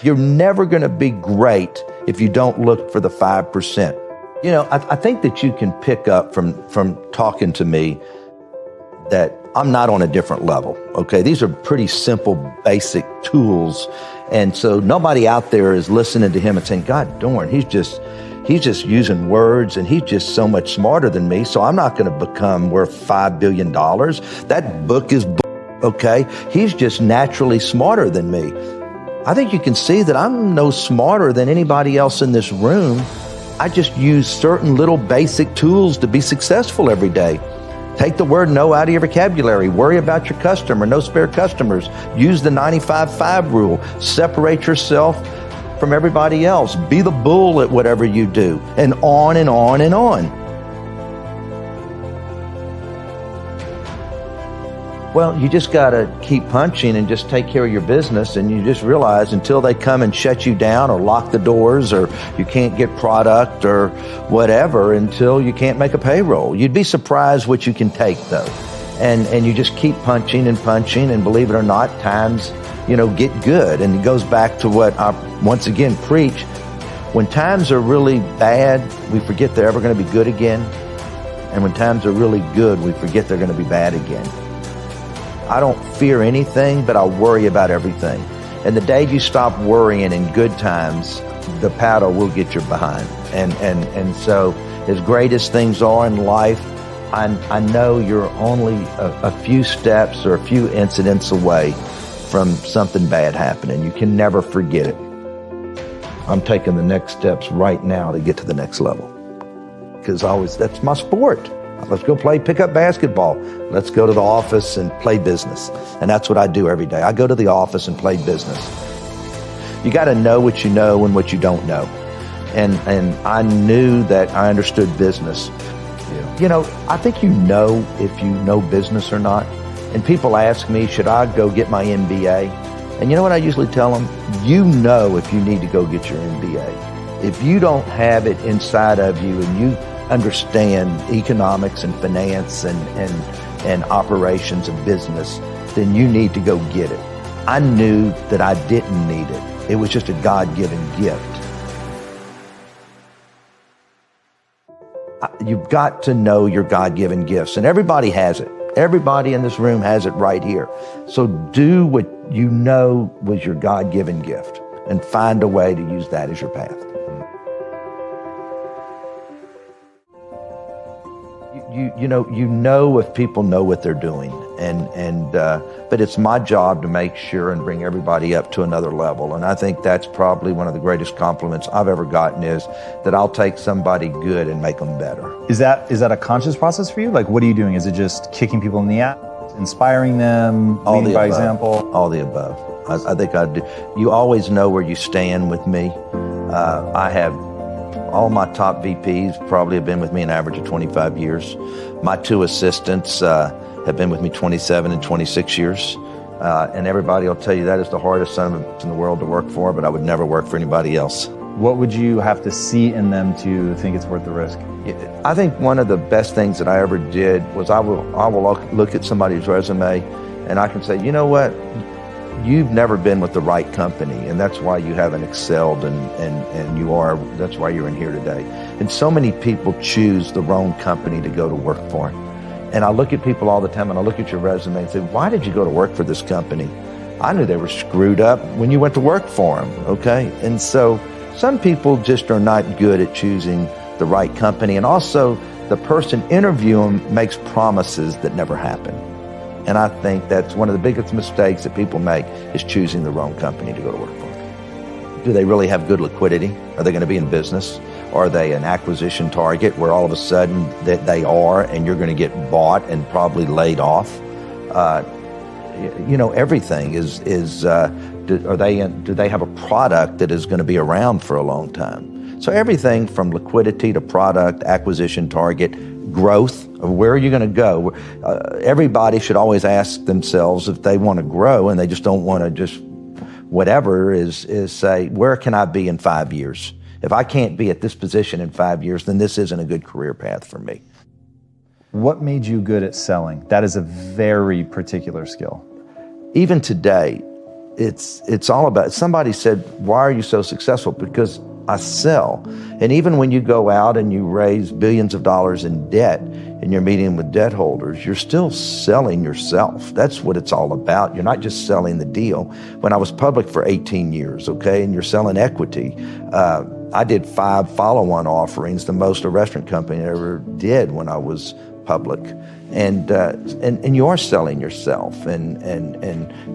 You're never going to be great if you don't look for the 5%. You know, I think that you can pick up from talking to me that I'm not on a different level, okay? These are pretty simple, basic tools. And so nobody out there is listening to him and saying, God darn, he's just using words and he's just so much smarter than me, so I'm not gonna become worth $5 billion. That book is okay? He's just naturally smarter than me. I think you can see that I'm no smarter than anybody else in this room. I just use certain little basic tools to be successful every day. Take the word no out of your vocabulary. Worry about your customer. No spare customers. Use the 95-5 rule. Separate yourself from everybody else. Be the bull at whatever you do. And on and on and on. Well, you just got to keep punching and just take care of your business, and you just realize until they come and shut you down or lock the doors or you can't get product or whatever, until you can't make a payroll. You'd be surprised what you can take, though. And you just keep punching, and believe it or not, times, get good. And it goes back to what I once again preach. When times are really bad, we forget they're ever going to be good again. And when times are really good, we forget they're going to be bad again. I don't fear anything, but I worry about everything. And the day you stop worrying in good times, the paddle will get you behind. And so as great as things are in life, I know you're only a few steps or a few incidents away from something bad happening. You can never forget it. I'm taking the next steps right now to get to the next level. Because that's my sport. Let's go play pickup basketball. Let's go to the office and play business. And that's what I do every day. I go to the office and play business. You got to know what you know and what you don't know. And I knew that I understood business. I think if you know business or not. And people ask me, should I go get my MBA? And you know what I usually tell them? You know if you need to go get your MBA. If you don't have it inside of you and you understand economics and finance and operations of business, then you need to go get it. I knew that I didn't need it. It was just a God-given gift. You've got to know your God-given gifts, and everybody has it. Everybody in this room has it right here. So do what you know was your God-given gift and find a way to use that as your path. You know if people know what they're doing, but it's my job to make sure and bring everybody up to another level. And I think that's probably one of the greatest compliments I've ever gotten, is that I'll take somebody good and make them better. Is that a conscious process for you? Like, what are you doing? Is it just kicking people in the ass, inspiring them, leading by example? All the above. I think I do. You always know where you stand with me. I have all my top VPs probably have been with me an average of 25 years. My two assistants have been with me 27 and 26 years. And everybody will tell you that is the hardest son of a bitch in the world to work for, but I would never work for anybody else. What would you have to see in them to think it's worth the risk? I think one of the best things that I ever did was I will look at somebody's resume and I can say, you know what? You've never been with the right company, and that's why you haven't excelled, and that's why you're in here today. And so many people choose the wrong company to go to work for. And I look at people all the time, and I look at your resume and say, why did you go to work for this company? I knew they were screwed up when you went to work for them, okay? And so some people just are not good at choosing the right company. And also, the person interviewing makes promises that never happen. And I think that's one of the biggest mistakes that people make, is choosing the wrong company to go to work for. Do they really have good liquidity? Are they going to be in business? Are they an acquisition target where all of a sudden that they are and you're going to get bought and probably laid off? Everything do they have a product that is going to be around for a long time? So everything from liquidity to product, acquisition target, growth, of where are you going to go? Everybody should always ask themselves if they want to grow and they just don't want to just whatever is say, where can I be in 5 years? If I can't be at this position in 5 years, then this isn't a good career path for me. What made you good at selling? That is a very particular skill. Even today, it's all about, somebody said, why are you so successful? Because I sell. And even when you go out and you raise billions of dollars in debt and you're meeting with debt holders, you're still selling yourself. That's what it's all about. You're not just selling the deal. When I was public for 18 years, okay, and you're selling equity, I did 5 follow-on offerings, the most a restaurant company ever did when I was public. And you are selling yourself, and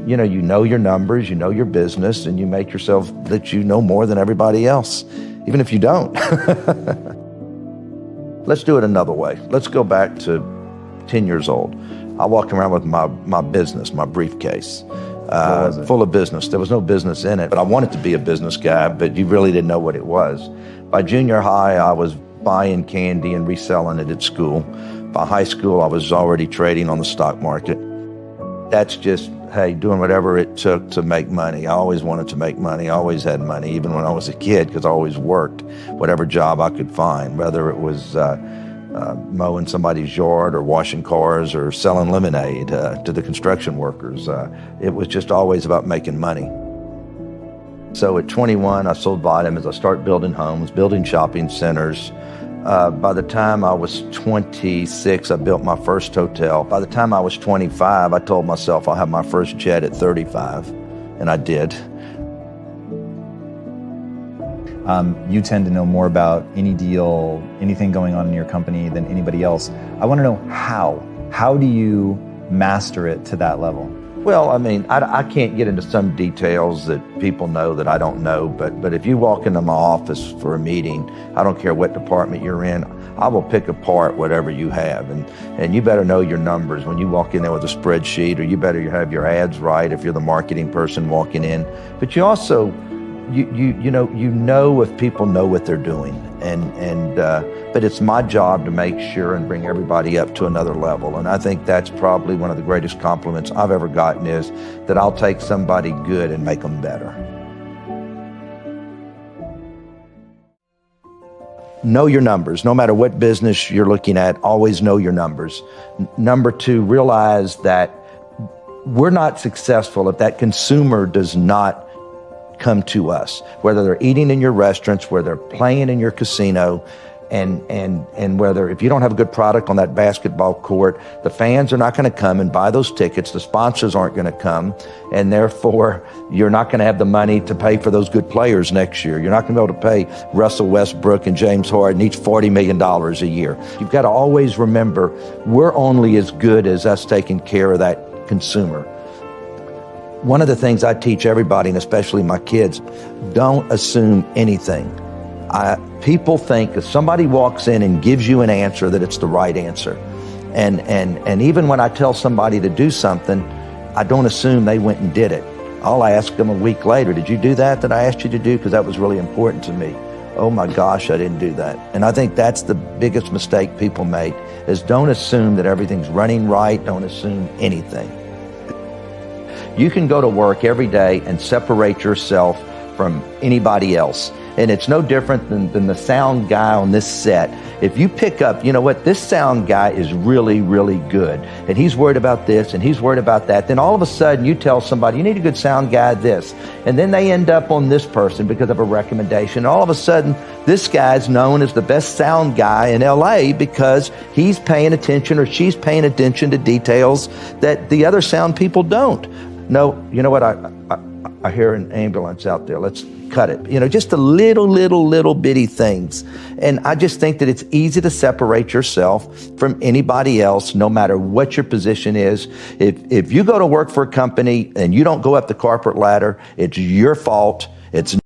you know your numbers, you know your business, and you make yourself that you know more than everybody else, even if you don't. Let's do it another way. Let's go back to 10 years old. I walked around with my business, my briefcase, full of business. There was no business in it, but I wanted to be a business guy, but you really didn't know what it was. By junior high, I was buying candy and reselling it at school. By high school, I was already trading on the stock market. That's just, hey, doing whatever it took to make money. I always wanted to make money. I always had money, even when I was a kid, because I always worked whatever job I could find, whether it was mowing somebody's yard or washing cars or selling lemonade to the construction workers. It was just always about making money. So at 21, I sold vitamins. I started building homes, building shopping centers. By the time I was 26, I built my first hotel. By the time I was 25, I told myself I'll have my first jet at 35, and I did. You tend to know more about any deal, anything going on in your company than anybody else. I want to know how. How do you master it to that level? Well, I mean, I can't get into some details that people know that I don't know, but if you walk into my office for a meeting, I don't care what department you're in, I will pick apart whatever you have. And you better know your numbers when you walk in there with a spreadsheet, or you better have your ads right if you're the marketing person walking in. But you also, you know if people know what they're doing. But it's my job to make sure and bring everybody up to another level. And I think that's probably one of the greatest compliments I've ever gotten, is that I'll take somebody good and make them better. Know your numbers. No matter what business you're looking at, always know your numbers. Number 2, realize that we're not successful if that consumer does not come to us, whether they're eating in your restaurants, whether they're playing in your casino, and whether, if you don't have a good product on that basketball court, the fans are not going to come and buy those tickets, the sponsors aren't going to come, and therefore you're not going to have the money to pay for those good players next year. You're not going to be able to pay Russell Westbrook and James Harden each $40 million a year. You've got to always remember, we're only as good as us taking care of that consumer. One of the things I teach everybody, and especially my kids, don't assume anything. People think if somebody walks in and gives you an answer, that it's the right answer. And even when I tell somebody to do something, I don't assume they went and did it. I'll ask them a week later, did you do that I asked you to do? Because that was really important to me. Oh my gosh, I didn't do that. And I think that's the biggest mistake people make, is don't assume that everything's running right. Don't assume anything. You can go to work every day and separate yourself from anybody else. And it's no different than the sound guy on this set. If you pick up, you know what, this sound guy is really, really good, and he's worried about this and he's worried about that, then all of a sudden you tell somebody, you need a good sound guy this, and then they end up on this person because of a recommendation. All of a sudden, this guy's known as the best sound guy in LA because he's paying attention, or she's paying attention to details that the other sound people don't. No, you know what, I hear an ambulance out there. Let's cut it. You know, just the little bitty things. And I just think that it's easy to separate yourself from anybody else, no matter what your position is. If you go to work for a company and you don't go up the corporate ladder, it's your fault. It's